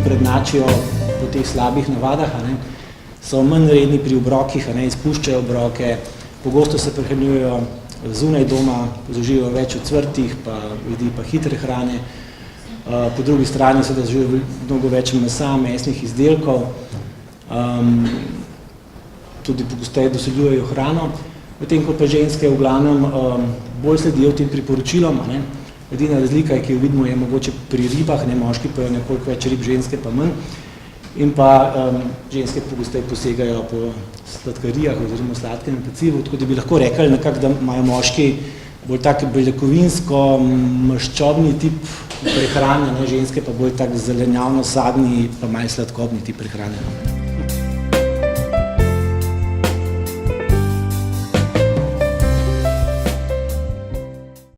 prednačijo po teh slabih navadah, so manj redni pri obrokih, izpuščajo obroke, pogosto se prehranjujejo zunaj doma, zauživajo več ocvrtih, pa jedi pa hitre hrane. Po drugi strani so da zauživajo mnogo več mesa, mesnih izdelkov, tudi pogosteje dosoljujejo hrano, potem ko pa ženske v glavnem bolj sledijo tem priporočilom. Edina razlika, ki jo vidimo, je mogoče pri ribah, moški pa je nekoliko več rib, ženske pa manj. In pa ženske pogosteje posegajo po sladkarijah oziroma sladkem pecivu, tako da bi lahko rekli nekako, da imajo moški bolj tak beljakovinsko maščobni tip prehrane, ženske pa bolj tak zelenjavno-sadni pa malo sladkobni tip prehrane.